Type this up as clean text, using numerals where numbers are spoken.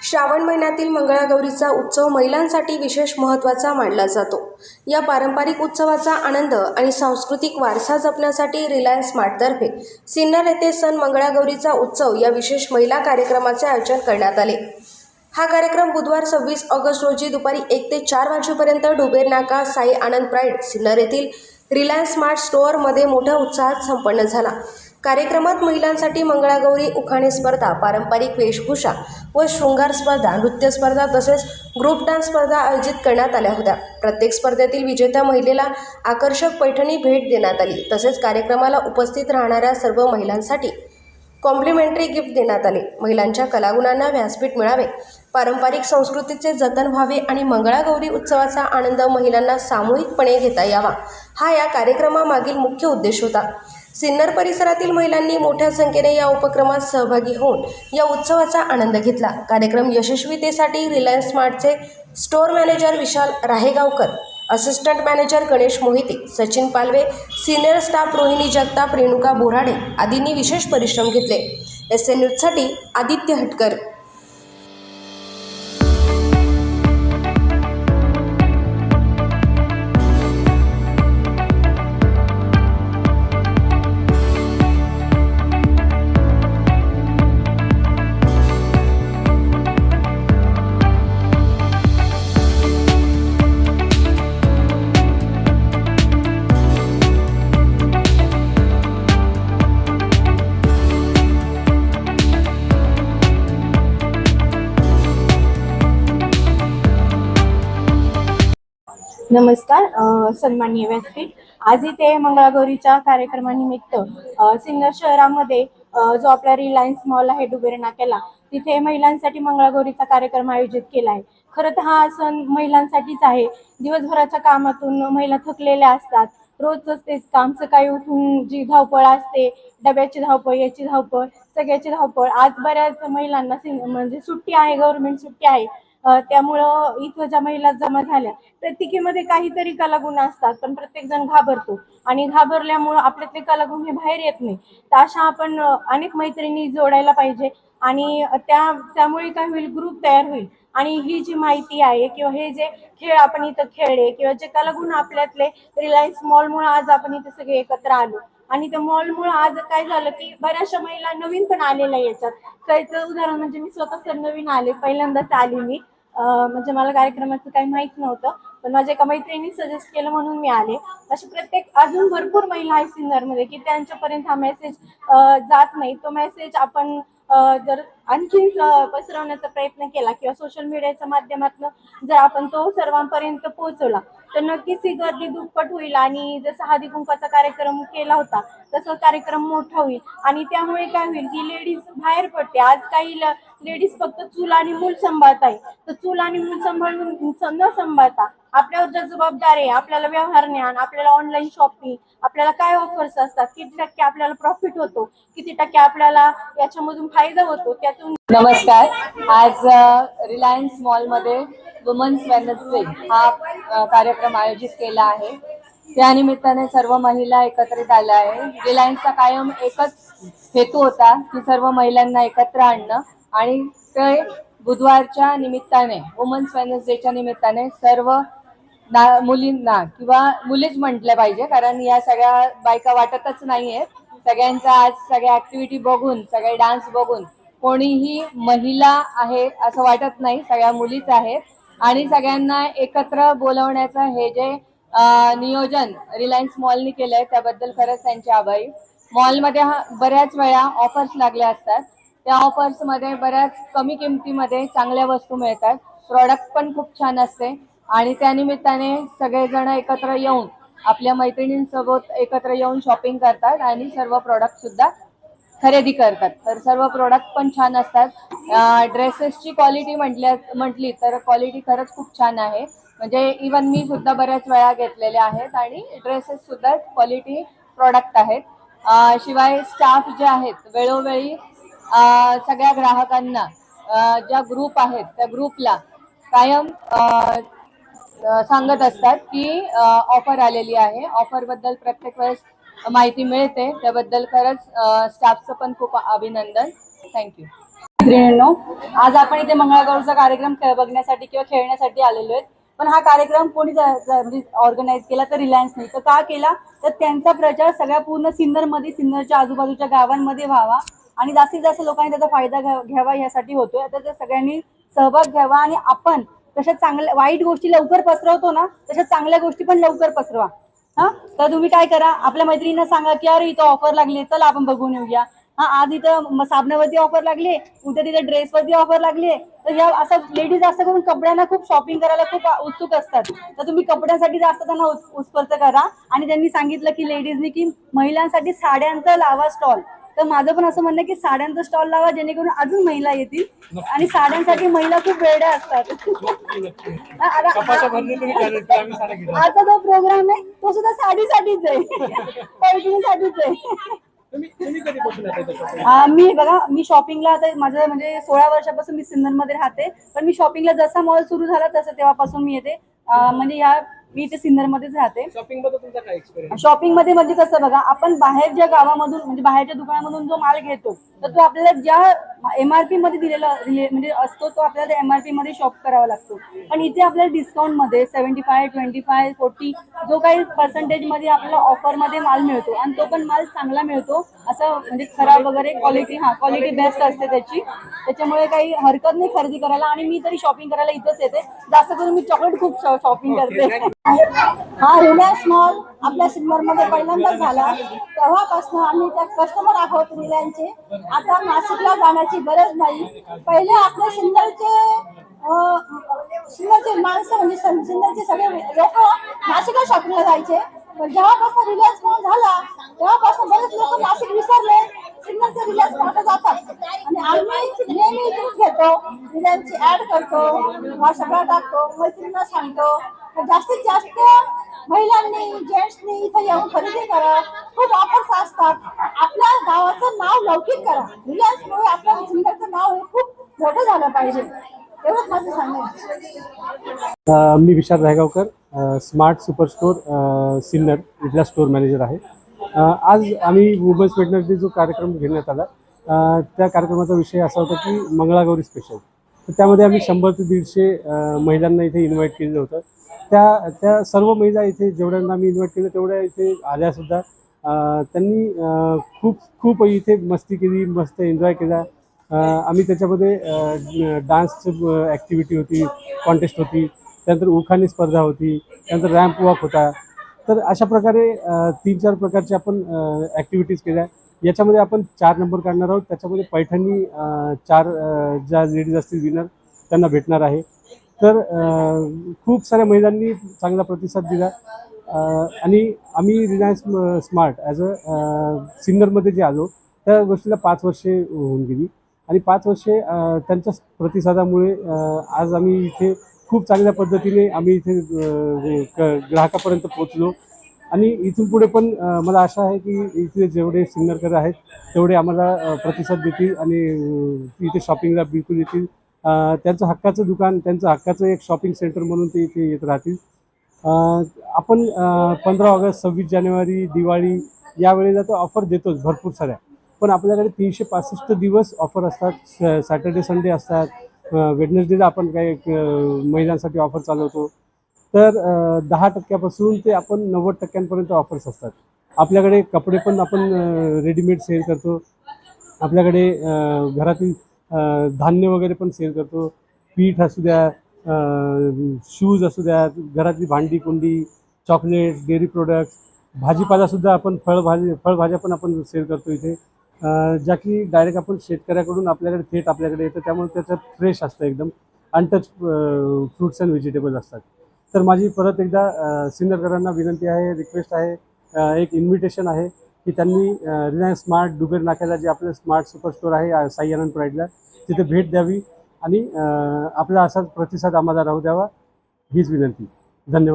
श्रावण महिन्यातील मंगळागौरीचा उत्सव महिलांसाठी विशेष महत्त्वाचा मानला जातो। या पारंपरिक उत्सवाचा आनंद आणि सांस्कृतिक वारसा जपण्यासाठी रिलायन्स स्मार्टतर्फे सिन्नर येथे सण मंगळागौरीचा उत्सव या विशेष महिला कार्यक्रमाचे आयोजन करण्यात आले। हा कार्यक्रम बुधवार 26 ऑगस्ट रोजी दुपारी 1 ते 4 वाजेपर्यंत डुबेर नाका साई आनंद प्राईड सिन्नर येथील रिलायन्स स्मार्ट स्टोअरमध्ये मोठ्या उत्साहात संपन्न झाला। कार्यक्रमात महिलांसाठी मंगळागौरी उखाणे स्पर्धा, पारंपरिक वेशभूषा व शृंगार स्पर्धा, नृत्य स्पर्धा तसेच ग्रुप डान्स स्पर्धा आयोजित करण्यात आल्या होत्या। प्रत्येक स्पर्धेतील विजेत्या महिलेला आकर्षक पैठणी भेट देण्यात आली। तसेच कार्यक्रमाला उपस्थित राहणाऱ्या सर्व महिलांसाठी कॉम्प्लिमेंटरी गिफ्ट देण्यात आले। महिलांच्या कलागुणांना व्यासपीठ मिळावे, पारंपरिक संस्कृतीचे जतन व्हावे आणि मंगळागौरी उत्सवाचा आनंद महिलांना सामूहिकपणे घेता यावा, हा या कार्यक्रमामागील मुख्य उद्देश होता। सिन्नर परिसरातील महिलांनी मोठ्या संख्येने या उपक्रमात सहभागी होऊन या उत्सवाचा आनंद घेतला। कार्यक्रम यशस्वीतेसाठी रिलायन्स स्मार्टचे store manager Vishal Rahegaonkar, assistant manager Ganesh Mohite, Sachin Palve, senior staff Rohini Jagtap, Renuka Borade आदींनी विशेष परिश्रम घेतले। SN न्यूजसाठी आदित्य हटकर। नमस्कार, सन्माननीय व्यासपीठ। आज इथे मंगळागौरीच्या कार्यक्रमानिमित्त सिन्नर शहरामध्ये जो आपला रिलायन्स मॉल आहे डुबेर नाक्याला, तिथे महिलांसाठी मंगळागौरीचा कार्यक्रम आयोजित केला आहे। खरं तर हा सण महिलांसाठीच आहे। दिवसभराच्या कामातून महिला थकलेल्या असतात, रोजच तेच काम, सकाळी उठून जी धावपळ असते, डब्याची धावपळ, याची धावपळ, सगळ्याची धावपळ। आज बऱ्याच महिलांना म्हणजे सुट्टी आहे, गव्हर्नमेंट सुट्टी आहे, त्यामुळं इथं ज्या महिला जमा झाल्या प्रत्येकीमध्ये काहीतरी कलागुण असतात, पण प्रत्येक जण घाबरतो आणि घाबरल्यामुळं आपल्यातले कलागुण हे बाहेर येत नाही। तर अशा आपण अनेक मैत्रिणी जोडायला पाहिजे आणि त्यामुळे काय होईल, ग्रुप तयार होईल आणि ही जी माहिती आहे किंवा हे जे खेळ आपण इथं खेळले किंवा जे कलागुण आपल्यातले रिलायन्स मॉलमुळे आज आपण इथे सगळे एकत्र आलो आणि त्या मॉलमुळे आज काय झालं की बऱ्याचशा महिला नवीन पण आलेल्या याच्यात। त्याचं उदाहरण म्हणजे मी स्वतः नवीन आले, पहिल्यांदाच आली मी, म्हणजे मला कार्यक्रमाचं काही माहित नव्हतं, पण माझ्या एका मैत्रिणी सजेस्ट केलं म्हणून मी आले। अशी प्रत्येक अजून भरपूर महिला आहेत सिन्नरमध्ये की त्यांच्यापर्यंत हा मेसेज जात नाही। तो मेसेज आपण जर आणखीन पसरवण्याचा प्रयत्न केला किंवा सोशल मीडियाच्या माध्यमातून जर आपण तो सर्वांपर्यंत पोहोचवला तर नक्कीच ही गर्दी दुप्पट होईल आणि जसा हळदी कुंकवाचा कार्यक्रम केला होता तसा कार्यक्रम मोठा होईल आणि त्यामुळे काय होईल की लेडीज बाहेर पडते। आज काही लेडीज फक्त चूल आणि मूल सांभाळत आहे, तर चूल आणि मूल सांभाळून न सांभाळता आपल्यावर जर जबाबदारी आहे, आपल्याला व्यवहार ज्ञान, आपल्याला ऑनलाईन शॉपिंग, आपल्याला काय ऑफर्स असतात, किती टक्के आपल्याला प्रॉफिट होतो, किती टक्के आपल्याला याच्यामधून फायदा होतो, त्यातून। नमस्कार, आज रिलायन्स मॉलमध्ये वुमन्स वेडनेसडे हा कार्यक्रम आयोजित केला आहे। त्यानिमित्ताने सर्व महिला एकत्रित आल्या आहे। रिलायन्सचा कायम एकच हेतू होता की सर्व महिलांना एकत्र आणणं आणि ते बुधवारच्या निमित्ताने, वुमन्स वेडनेसडेच्या निमित्ताने सर्व मुलींना किंवा मुलीच म्हटलं पाहिजे, कारण या सगळ्या बायका वाटतच नाहीये। सगळ्यांचा आज सगळ्या ऍक्टिव्हिटी बघून, सगळे डान्स बघून कोणीही महिला आहे असं वाटत नाही, सगळ्या मुलीच आहेत आणि सगळ्यांना एकत्र बोलवण्याचं हे जे नियोजन रिलायन्स मॉलनी केलंय त्याबद्दल खरंच त्यांचे आभारी। मॉलमध्ये बऱ्याच वेळा ऑफर्स लागल्या असतात, त्या ऑफर्समध्ये बऱ्याच कमी किमतीमध्ये चांगल्या वस्तू मिळतात, प्रॉडक्ट पण खूप छान असते आणि त्यानिमित्ताने सगळेजण एकत्र येऊन आपल्या मैत्रिणींसोबत एकत्र येऊन शॉपिंग करतात आणि सर्व प्रॉडक्ट सुद्धा खरेदी करतात। तर सर्व प्रोडक्ट पण छान असतात। ड्रेसेसची क्वालिटी म्हटली तर क्वालिटी खरंच खूप छान आहे, म्हणजे इवन मी सुद्धा बऱ्याच वेळा घेतलेल्या आहेत आणि ड्रेसेस सुद्धा क्वालिटी प्रोडक्ट आहेत। शिवाय स्टाफ जे आहेत वेळोवेळी सगळ्या ग्राहकांना ज्या ग्रुप आहेत त्या ग्रुपला कायम सांगत असतात की ऑफर आलेली आहे। ऑफरबद्दल प्रत्येक वेळेस माहिती मिळते, त्याबद्दल खरंच स्टाफचं पण खूप अभिनंदन। थँक्यू। मैत्रिणींनो, आज आपण इथे मंगळागौरचा कार्यक्रम बघण्यासाठी किंवा खेळण्यासाठी आलेलो आहेत. पण हा कार्यक्रम कोणी म्हणजे ऑर्गनाईज केला तर रिलायन्सने. तर का केला तर त्यांचा प्रचार सगळ्या पूर्ण सिन्नरमध्ये, सिन्नरच्या आजूबाजूच्या गावांमध्ये व्हावा आणि जास्तीत जास्त लोकांनी त्याचा फायदा घ्यावा यासाठी होतोय. आता तर सगळ्यांनी सहभाग घ्यावा आणि आपण तशा चांगल्या वाईट गोष्टी लवकर पसरवतो ना, तशा चांगल्या गोष्टी पण लवकर पसरवा. हा, तर तुम्ही काय करा, आपल्या मैत्रिणींना सांगा की अरे इथं ऑफर लागली, चला आपण बघून येऊया. हा, आज इथं साबणावरती ऑफर लागली, उद्या तिथे ड्रेसवरती ऑफर लागली. तर या असं लेडीज जास्त करून कपड्यांना खूप शॉपिंग करायला खूप उत्सुक असतात. तर तुम्ही कपड्यांसाठी जास्त त्यांना उत्स्फूर्त करा. आणि त्यांनी सांगितलं की लेडीजनी की महिलांसाठी साड्यांचा लावा स्टॉल. तर माझं पण असं म्हणणं आहे की साड्यांचा स्टॉल लावा, जेणेकरून अजून महिला येतील आणि साड्यांसाठी महिला खूप वेड्या असतात. आता जो प्रोग्राम आहे तो सुद्धा साडीसाठीच आहे, पैठणीसाठीच आहे. मी बघा, मी शॉपिंगला आता माझं म्हणजे 16 वर्षापासून मी सिन्नरमध्ये राहते. पण मी शॉपिंगला जसा मॉल सुरू झाला तसं तेव्हापासून मी येते. म्हणजे मी इथे सिन्नरमध्येच राहते. शॉपिंग मध्ये तुमचा काय एक्सपिरियन्स? शॉपिंग मध्ये म्हणजे कसं बघा, आपण बाहेरच्या गावामधून म्हणजे बाहेरच्या दुकानामधून जो माल घेतो तर तो आपल्याला ज्या MRP मध्ये दिलेला म्हणजे असतो तो आपल्याला MRP मध्ये शॉप करावा लागतो. पण इथे आपल्याला डिस्काउंट मध्ये 75, 25, 40 जो काही पर्सेंटेज मध्ये आपल्याला ऑफर मध्ये माल मिळतो आणि तो पण माल चांगला मिळतो. असं म्हणजे खराब वगैरे क्वालिटी बेस्ट असते त्याची. त्याच्यामुळे काही हरकत नाही खरेदी करायला. आणि मी तरी शॉपिंग करायला इथंच येते. जास्त करून मी चॉकलेट खूप शॉपिंग करते. हा रिलायन्स मॉल आपल्या सिन्नरमध्ये पहिल्यांदाच झाला. तेव्हापासून आम्ही त्या कस्टमर आहोत रिलायन्सचे. आता नाशिकला जाण्याची गरज नाही. पहिले आपल्या सिन्नरचे माणसं म्हणजे सिन्नरचे सगळे लोक नाशिकला शॉपिंगला जायचे. पण जेव्हापासून रिलायन्स मॉल झाला तेव्हापासून बरेच लोक नाशिक विसरले, सिन्नरचे रिलायन्स मॉलला जातात. आणि आम्ही नेहमी इथून घेतो, रिलायन्सची ऍड करतो, हा सगळा टाकतो, मैत्रिणींना सांगतो. जास्तीत जास्त महिलांनी जेंट्सनी इथं येऊन खरेदी करा. खूप ऑफर्स असतात. आपल्या गावाचं नाव लौकिक करा. रिलायन्समुळे आपल्या सिन्नरचं नाव हे खूप मोठं झालं पाहिजे, एवढंच माझं सांगणं आहे. मी विशाल Raigaonkar, smart super store Sinnar इथला स्टोर मॅनेजर आहे. आज आम्ही वुमन्स वेटनरी जो कार्यक्रम घेण्यात आला, त्या कार्यक्रमाचा विषय असा होता की मंगळागौरी स्पेशल. तर त्यामध्ये आम्ही 100 ते 150 महिलांना इथे इन्व्हाइट केलेलं होतं. त्या सर्व महिला इथे जेवढ्यांना आम्ही इन्व्हाइट केलं तेवढ्या इथे आल्यासुद्धा त्यांनी खूप इथे मस्ती केली, मस्त एन्जॉय केला. आम्ही त्याच्यामध्ये डान्सची ॲक्टिव्हिटी होती, कॉन्टेस्ट होती, त्यानंतर उखाणी स्पर्धा होती, त्यानंतर रॅम्प वॉक होता. तर अशा प्रकारे 3-4 प्रकारच्या आपण ॲक्टिव्हिटीज केल्या. याच्यामध्ये आपण 4 नंबर काढणार आहोत. त्याच्यामध्ये पैठणी 4 ज्या लेडीज असतील विनर त्यांना भेटणार आहे. तर खूप साऱ्या महिलांनी चांगला प्रतिसाद दिला. आणि आम्ही रिलायन्स स्मार्ट ॲज सिन्नरमध्ये जे आलो त्या गोष्टीला 5 वर्षे होऊन गेली. आणि 5 वर्षे त्यांच्या प्रतिसादामुळे आज आम्ही इथे खूप चांगल्या पद्धतीने आम्ही इथे ग्राहकापर्यंत पोचलो. आणि इथून पुढे पण मला आशा आहे की इथे जेवढे सिन्नरकर आहेत तेवढे आम्हाला प्रतिसाद देतील आणि इथे शॉपिंगला बिलकुल येतील. त्यांचं हक्काचं दुकान, त्यांचं हक्काचं एक शॉपिंग सेंटर म्हणून ते इथे येत राहतील. आपण 15 ऑगस्ट, 26 जानेवारी, दिवाळी यावेळेला तर ऑफर देतोच भरपूर साऱ्या. पण आपल्याकडे 365 दिवस ऑफर असतात. सॅटर्डे संडे असतात. वेडनेसडेला आपण काही महिलांसाठी ऑफर चालवतो. तर 10% ते आपण 90% ऑफर्स असतात. आपल्याकडे कपडे पण आपण रेडीमेड सेल करतो. आपल्याकडे घरातील धान्य वगैरे पण सेल करतो. पीठ असू द्या, शूज असू द्या, घरातली भांडी कुंडी, चॉकलेट, डेअरी प्रोडक्ट्स, भाजीपालासुद्धा आपण फळभाज्या पण आपण सेल करतो इथे. ज्या की डायरेक्ट आपण शेतकऱ्याकडून आपल्याकडे थेट आपल्याकडे येतं. त्यामुळे त्याच्यात फ्रेश असतं, एकदम अनटच फ्रुट्स अँड व्हेजिटेबल असतात. तर माझी परत एकदा सिन्नरकरांना विनंती आहे, रिक्वेस्ट आहे, एक इन्व्हिटेशन आहे की त्यांनी रिलायन्स स्मार्ट डुबेर नाक्याला जे आपलं स्मार्ट सुपर स्टोर आहे साई आनंद प्राईडला, तिथे भेट द्यावी आणि आपला असाच प्रतिसाद आम्हाला राहू द्यावा, हीच विनंती. धन्यवाद.